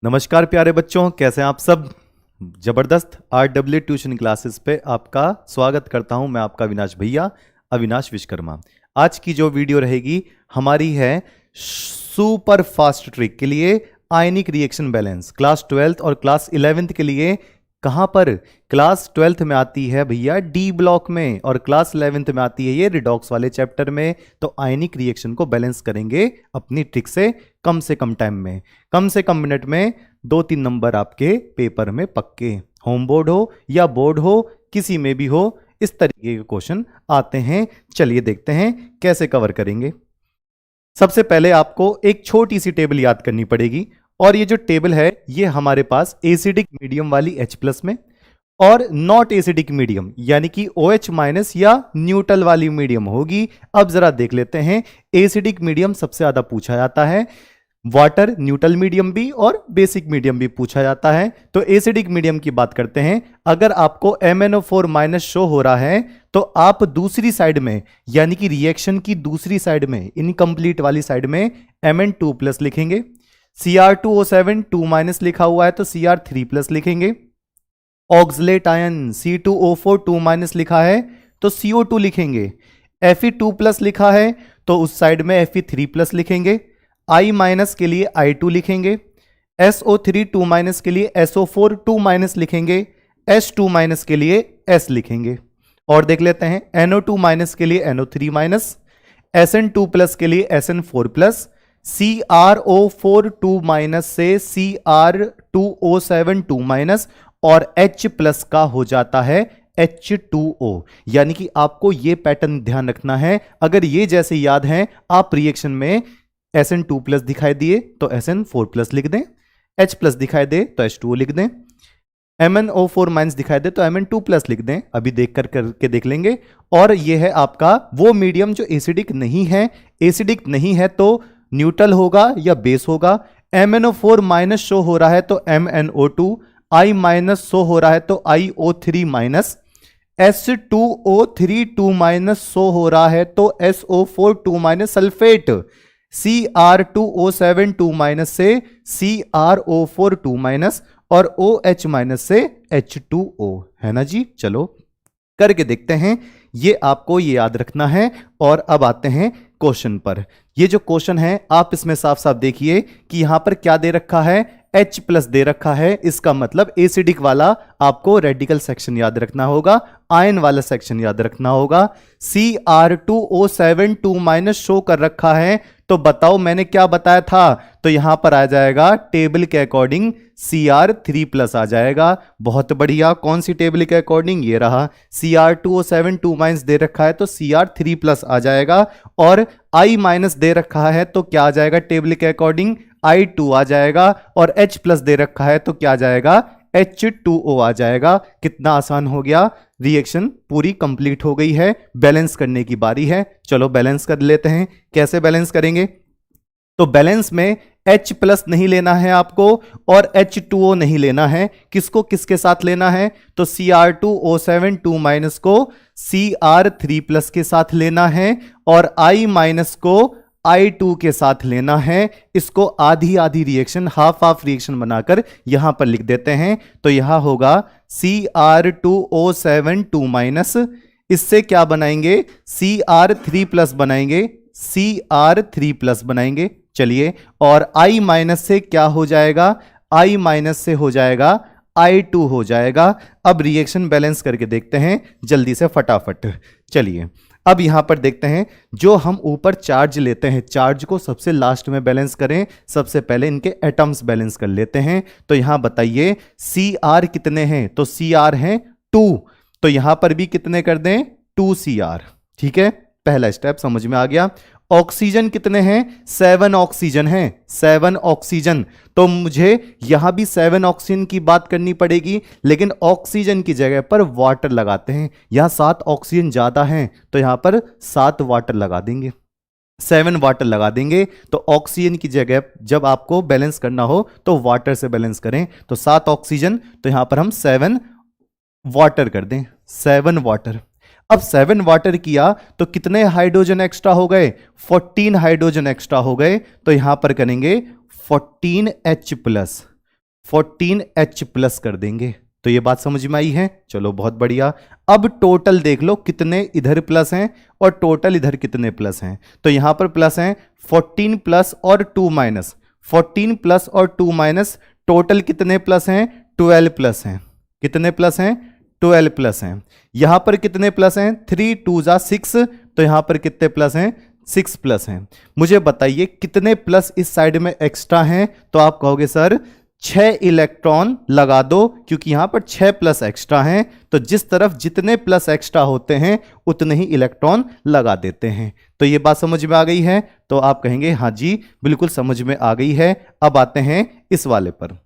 नमस्कार प्यारे बच्चों, कैसे हैं आप सब। जबरदस्त RW ट्यूशन क्लासेस पे आपका स्वागत करता हूं। मैं आपका अविनाश भैया, अविनाश विश्वकर्मा। आज की जो वीडियो रहेगी हमारी है सुपर फास्ट ट्रिक के लिए आयनिक रिएक्शन बैलेंस क्लास 12th और क्लास 11th के लिए। कहां पर? क्लास 12th में आती है भैया डी ब्लॉक में, और क्लास 11th में आती है ये रिडॉक्स वाले चैप्टर में। तो आयनिक रिएक्शन को बैलेंस करेंगे अपनी ट्रिक से कम टाइम में, कम से कम मिनट में। 2-3 नंबर आपके पेपर में पक्के, होम बोर्ड हो या बोर्ड हो, किसी में भी हो, इस तरीके के क्वेश्चन आते हैं। चलिए देखते हैं कैसे कवर करेंगे। सबसे पहले आपको एक छोटी सी टेबल याद करनी पड़ेगी, और ये जो टेबल है ये हमारे पास एसिडिक मीडियम वाली H+ में और नॉट एसिडिक मीडियम यानी कि OH- या न्यूट्रल वाली मीडियम होगी। अब जरा देख लेते हैं। एसिडिक मीडियम सबसे ज्यादा पूछा जाता है, वाटर न्यूट्रल मीडियम भी और बेसिक मीडियम भी पूछा जाता है। तो एसिडिक मीडियम की बात करते हैं। अगर आपको MnO4- शो हो रहा है तो आप दूसरी साइड में यानी कि रिएक्शन की दूसरी साइड में, इनकम्प्लीट वाली साइड में Mn2+ लिखेंगे। Cr2O7 2- लिखा हुआ है तो Cr3+ लिखेंगे। ऑक्सलेट आयन C2O4 2- लिखा है तो CO2 लिखेंगे। Fe2+ लिखा है तो उस साइड में Fe3+ लिखेंगे। I- के लिए I2 लिखेंगे। SO3 2- के लिए SO4 2- लिखेंगे। H2- के लिए S लिखेंगे। और देख लेते हैं NO2- के लिए NO3-, SN2+ के लिए SN4+, CrO4 2- से Cr2O7 2- और H+ का हो जाता है H2O। यानी कि आपको यह पैटर्न ध्यान रखना है। अगर ये जैसे याद है, आप रिएक्शन में SN2+ दिखाई दिए तो SN4+ लिख दें, H+ दिखाई दे तो H2O लिख दें, MnO4- दिखाई दे तो Mn2+ लिख दें। अभी देख करके देख लेंगे। और यह है आपका वो मीडियम जो एसिडिक नहीं है। एसिडिक नहीं है तो न्यूट्रल होगा या बेस होगा। MnO4- शो हो रहा है तो MnO2, I- शो हो रहा है तो IO3-, S2O3 2- शो हो रहा है तो SO4 2- सल्फेट, Cr2O7 2- से CrO4 2- और OH- से H2O, है ना जी। चलो करके देखते हैं। ये आपको ये याद रखना है। और अब आते हैं क्वेश्चन पर। ये जो क्वेश्चन है आप इसमें साफ साफ देखिए कि यहां पर क्या दे रखा है, H+ दे रखा है। इसका मतलब एसिडिक वाला आपको रेडिकल सेक्शन याद रखना होगा, आयन वाला सेक्शन याद रखना होगा। Cr2O7 2- शो कर रखा है तो बताओ मैंने क्या बताया था। तो यहां पर आ जाएगा टेबल के अकॉर्डिंग Cr3+ आ जाएगा। बहुत बढ़िया। कौन सी टेबल के अकॉर्डिंग? ये रहा। Cr2O7 2- दे रखा है तो Cr3+ आ जाएगा। और I- दे रखा है तो क्या आ जाएगा टेबल के अकॉर्डिंग? I2 आ जाएगा। और H+ दे रखा है तो क्या आ जाएगा? H2O आ जाएगा। कितना आसान हो गया। रिएक्शन पूरी कंप्लीट हो गई है। बैलेंस करने की बारी है। चलो बैलेंस कर लेते हैं। कैसे बैलेंस करेंगे? तो बैलेंस में H+ नहीं लेना है आपको और H2O नहीं लेना है। किसको किसके साथ लेना है? तो Cr2O7 2- को Cr3+ के साथ लेना है और I- को I2 के साथ लेना है। इसको आधी आधी रिएक्शन, हाफ रिएक्शन बनाकर यहां पर लिख देते हैं। तो यहां होगा Cr2O7 2- इससे क्या बनाएंगे? Cr3+ बनाएंगे, Cr3+ बनाएंगे। चलिए, और I- से क्या हो जाएगा? I- से हो जाएगा I2 हो जाएगा। अब रिएक्शन बैलेंस करके देखते हैं जल्दी से फटाफट। चलिए अब यहां पर देखते हैं, जो हम ऊपर चार्ज लेते हैं, चार्ज को सबसे लास्ट में बैलेंस करें। सबसे पहले इनके एटम्स बैलेंस कर लेते हैं। तो यहां बताइए Cr कितने हैं? तो Cr हैं 2। तो यहां पर भी कितने कर दें? 2 Cr। ठीक है, पहला स्टेप समझ में आ गया। ऑक्सीजन कितने हैं? 7 ऑक्सीजन हैं, 7 ऑक्सीजन। तो मुझे यहां भी 7 ऑक्सीजन की बात करनी पड़ेगी, लेकिन ऑक्सीजन की जगह पर वाटर लगाते हैं। यहां 7 ऑक्सीजन ज्यादा हैं तो यहां पर 7 वाटर लगा देंगे, 7 वाटर लगा देंगे। तो ऑक्सीजन की जगह जब आपको बैलेंस करना हो तो वाटर से बैलेंस करें। तो 7 ऑक्सीजन, तो यहां पर हम 7 वाटर कर दें, 7 वाटर। अब 7 वाटर किया तो कितने हाइड्रोजन एक्स्ट्रा हो गए? 14 हाइड्रोजन एक्स्ट्रा हो गए। तो यहां पर करेंगे 14H+। 14H प्लस कर देंगे। तो ये बात समझ में आई है, चलो बहुत बढ़िया। अब टोटल देख लो कितने इधर प्लस हैं और टोटल इधर कितने प्लस हैं। तो यहां पर प्लस हैं 14 प्लस और 2 माइनस, 14 प्लस और 2 माइनस, टोटल कितने प्लस हैं, 12 प्लस हैं। कितने प्लस हैं, 12 प्लस हैं। यहां पर कितने प्लस हैं, 3 2 जा 6, तो यहां पर कितने प्लस हैं, 6 प्लस हैं। मुझे बताइए कितने प्लस इस साइड में एक्स्ट्रा हैं। तो आप कहोगे सर 6 इलेक्ट्रॉन लगा दो, क्योंकि यहां पर 6 प्लस एक्स्ट्रा हैं। तो जिस तरफ जितने प्लस एक्स्ट्रा होते हैं उतने ही इलेक्ट्रॉन लगा देते हैं। तो ये बात समझ में आ गई है। तो आप कहेंगे हाँ जी बिल्कुल समझ में आ गई है। अब आते हैं इस वाले पर,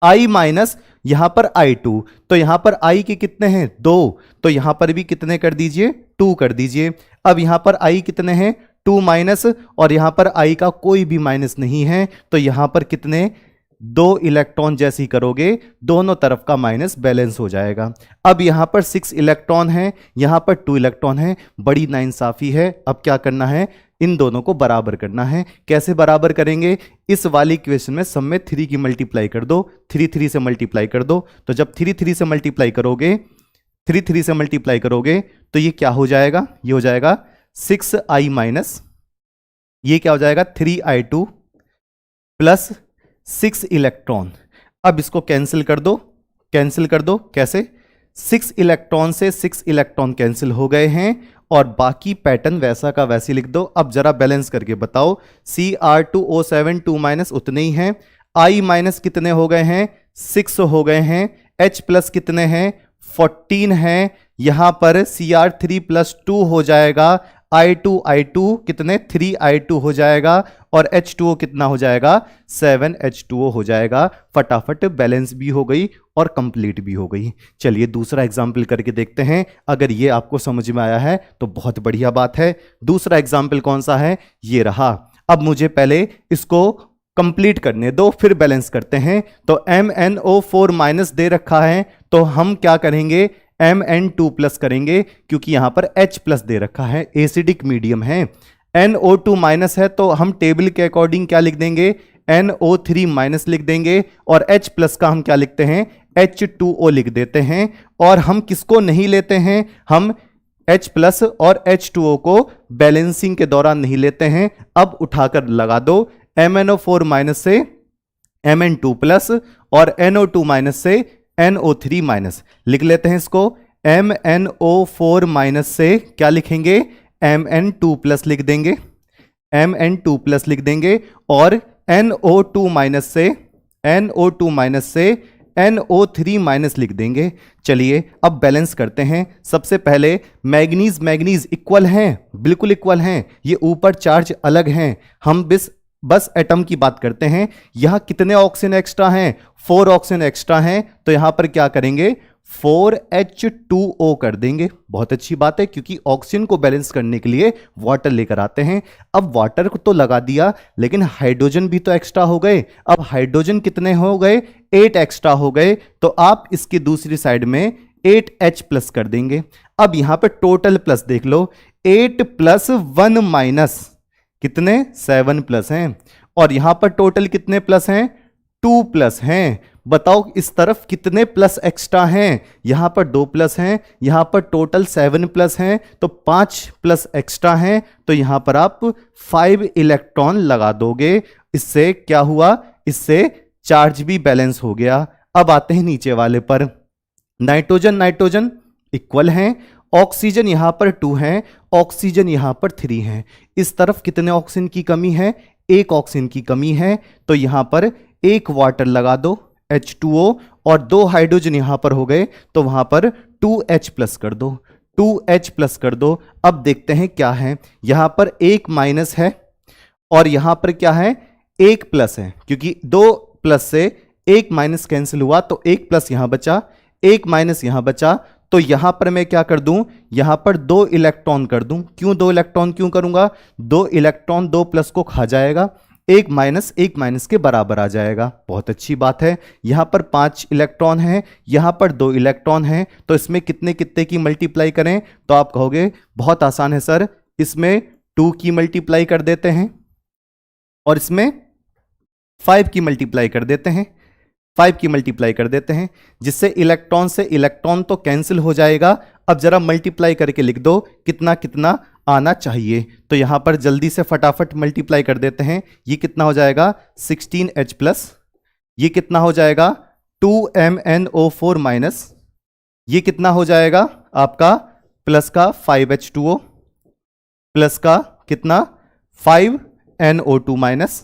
I माइनस, यहां पर I2, तो यहां पर I के कितने हैं, 2, तो यहां पर भी कितने कर दीजिए, 2 कर दीजिए। अब यहां पर I कितने हैं, 2 माइनस, और यहां पर I का कोई भी माइनस नहीं है। तो यहां पर कितने, 2 इलेक्ट्रॉन जैसे ही करोगे दोनों तरफ का माइनस बैलेंस हो जाएगा। अब यहां पर 6 इलेक्ट्रॉन है, यहां पर 2 इलेक्ट्रॉन है, बड़ी नाइंसाफी है। अब क्या करना है, इन दोनों को बराबर करना है। कैसे बराबर करेंगे, इस वाली इक्वेशन में सब में 3 की मल्टीप्लाई कर दो, 3 3 से मल्टीप्लाई कर दो। तो जब 3 3 से मल्टीप्लाई करोगे, 3 3 से मल्टीप्लाई करोगे तो ये क्या हो जाएगा, ये हो जाएगा 6I माइनस, ये क्या हो जाएगा 3I2 प्लस 6 इलेक्ट्रॉन। अब इसको कैंसिल कर दो, कैंसिल कर दो। कैसे, 6 इलेक्ट्रॉन से 6 इलेक्ट्रॉन कैंसिल हो गए हैं और बाकी पैटर्न वैसा का वैसे लिख दो। अब जरा बैलेंस करके बताओ, Cr2O7 2 माइनस उतने ही हैं, I माइनस कितने हो गए हैं, 6 हो गए हैं, H प्लस कितने हैं, 14 हैं। यहां पर Cr3 प्लस 2 हो जाएगा, I2 कितने, 3I2 हो जाएगा, और H2O कितना हो जाएगा, 7H2O हो जाएगा। फटाफट बैलेंस भी हो गई और कंप्लीट भी हो गई। चलिए दूसरा एग्जाम्पल करके देखते हैं। अगर ये आपको समझ में आया है तो बहुत बढ़िया बात है। दूसरा एग्जाम्पल कौन सा है, ये रहा। अब मुझे पहले इसको कंप्लीट करने दो, फिर बैलेंस करते हैं। तो MnO4 माइनस दे रखा है, तो हम क्या करेंगे, Mn2 प्लस करेंगे, क्योंकि यहां पर H प्लस दे रखा है, एसिडिक मीडियम है। NO2 माइनस है, तो हम टेबल के अकॉर्डिंग क्या लिख देंगे, NO3 माइनस लिख देंगे, और H प्लस का हम क्या लिखते हैं, H2O लिख देते हैं। और हम किसको नहीं लेते हैं, हम H प्लस और H2O को बैलेंसिंग के दौरान नहीं लेते हैं। अब उठाकर लगा दो, MnO4 माइनस से Mn2 प्लस और NO2 माइनस से NO3 माइनस लिख लेते हैं। इसको MnO4 माइनस से क्या लिखेंगे, Mn2 प्लस लिख देंगे, Mn2 प्लस लिख देंगे, और NO2 माइनस से NO3 माइनस लिख देंगे। चलिए अब बैलेंस करते हैं। सबसे पहले मैग्नीज मैग्नीज इक्वल हैं, बिल्कुल इक्वल हैं, ये ऊपर चार्ज अलग हैं। हम बस एटम की बात करते हैं। यहां कितने ऑक्सीजन एक्स्ट्रा हैं, 4 ऑक्सीजन एक्स्ट्रा हैं, तो यहां पर क्या करेंगे, 4H2O कर देंगे। बहुत अच्छी बात है, क्योंकि ऑक्सीजन को बैलेंस करने के लिए वाटर लेकर आते हैं। अब वाटर को तो लगा दिया, लेकिन हाइड्रोजन भी तो एक्स्ट्रा हो गए। अब हाइड्रोजन कितने हो गए, 8 एक्स्ट्रा हो गए, तो आप इसकी दूसरी साइड में 8H प्लस कर देंगे। अब यहां पर टोटल प्लस देख लो, 8 प्लस 1 माइनस कितने, 7 प्लस हैं, और यहां पर टोटल कितने प्लस हैं, 2 प्लस हैं। बताओ इस तरफ कितने प्लस एक्स्ट्रा हैं, यहां पर 2 प्लस हैं, यहां पर टोटल 7 प्लस हैं, तो 5 प्लस एक्स्ट्रा हैं। तो यहां पर आप 5 इलेक्ट्रॉन लगा दोगे। इससे क्या हुआ, इससे चार्ज भी बैलेंस हो गया। अब आते हैं नीचे वाले पर, नाइट्रोजन नाइट्रोजन इक्वल हैं, ऑक्सीजन यहां पर 2 है, ऑक्सीजन यहां पर 3 है। इस तरफ कितने ऑक्सीजन की कमी है, 1 ऑक्सीजन की कमी है, तो यहां पर 1 वाटर लगा दो H2O, और 2 हाइड्रोजन यहां पर हो गए, तो वहां पर 2H प्लस कर दो, 2H प्लस कर दो। अब देखते हैं क्या है, यहां पर 1 माइनस है और यहां पर क्या है, 1 प्लस है, क्योंकि 2 प्लस से 1 माइनस कैंसिल हुआ, तो 1 प्लस यहां बचा, 1 माइनस यहां बचा। तो यहां पर मैं क्या कर दूं, यहां पर 2 इलेक्ट्रॉन कर दूं। क्यों 2 इलेक्ट्रॉन क्यों करूंगा, 2 इलेक्ट्रॉन 2 प्लस को खा जाएगा, 1 माइनस के बराबर आ जाएगा। बहुत अच्छी बात है। यहां पर 5 इलेक्ट्रॉन है, यहां पर 2 इलेक्ट्रॉन है, तो इसमें कितने कितने की मल्टीप्लाई करें, तो आप कहोगे बहुत आसान है सर, इसमें 2 की मल्टीप्लाई कर देते हैं और इसमें 5 की मल्टीप्लाई कर देते हैं। 5 की मल्टीप्लाई कर देते हैं, जिससे इलेक्ट्रॉन से इलेक्ट्रॉन तो कैंसिल हो जाएगा। अब जरा मल्टीप्लाई करके लिख दो कितना कितना आना चाहिए। तो यहां पर जल्दी से फटाफट मल्टीप्लाई कर देते हैं। ये कितना हो जाएगा 16H प्लस, ये कितना हो जाएगा 2MnO4 माइनस, ये कितना हो जाएगा आपका प्लस का 5H2O प्लस का कितना 5NO2 माइनस।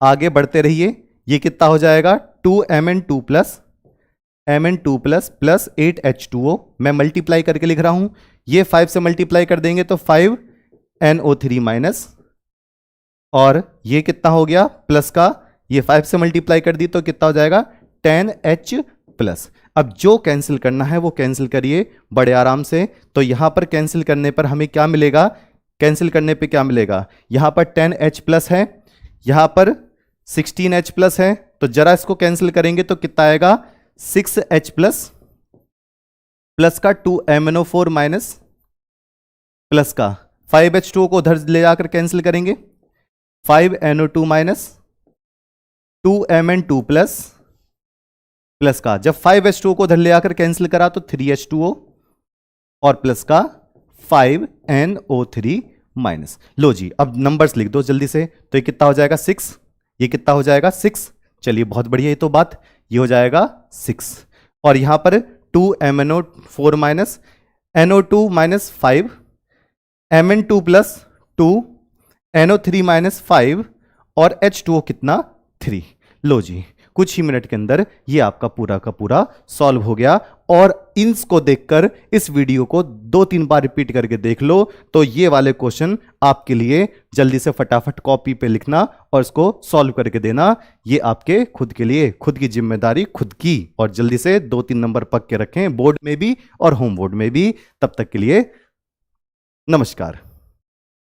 आगे बढ़ते रहिए, ये कितना हो जाएगा 2Mn2 plus Mn2 plus plus 8H2O। मैं मल्टीप्लाई करके लिख रहा हूं, ये 5 से मल्टीप्लाई कर देंगे तो 5NO3 माइनस, और ये कितना हो गया प्लस का, ये 5 से मल्टीप्लाई कर दी तो कितना हो जाएगा 10H प्लस। अब जो कैंसिल करना है वो कैंसिल करिए बड़े आराम से। तो यहां पर कैंसिल करने पर हमें क्या मिलेगा, कैंसिल करने पे क्या मिलेगा, यहां पर 10H प्लस है, यहां पर 16H प्लस है, तो जरा इसको कैंसिल करेंगे तो कितना आएगा 6H प्लस प्लस का 2MnO4 माइनस प्लस का 5H2O को उधर ले जाकर कैंसिल करेंगे, 5NO2 minus 2Mn2 plus plus का, जब 5H2O को उधर ले आकर कैंसिल करा तो 3H2O और प्लस का 5NO3 माइनस। लो जी, अब नंबर्स लिख दो जल्दी से। तो ये कितना हो जाएगा 6, ये कितना हो जाएगा 6। चलिए बहुत बढ़िया, ये तो बात, ये हो जाएगा 6। और यहां पर 2MnO4 minus NO2 minus 5 Mn2 plus 2 NO3 minus 5 और H2O कितना 3। लो जी, कुछ ही मिनट के अंदर ये आपका पूरा का पूरा सॉल्व हो गया। और इनको देखकर इस वीडियो को 2-3 बार रिपीट करके देख लो तो ये वाले क्वेश्चन आपके लिए जल्दी से फटाफट कॉपी पे लिखना और इसको सॉल्व करके देना। ये आपके खुद के लिए, खुद की जिम्मेदारी खुद की। और जल्दी से 2-3 नंबर पक्के रखें बोर्ड में भी और होम बोर्ड में भी। तब तक के लिए नमस्कार।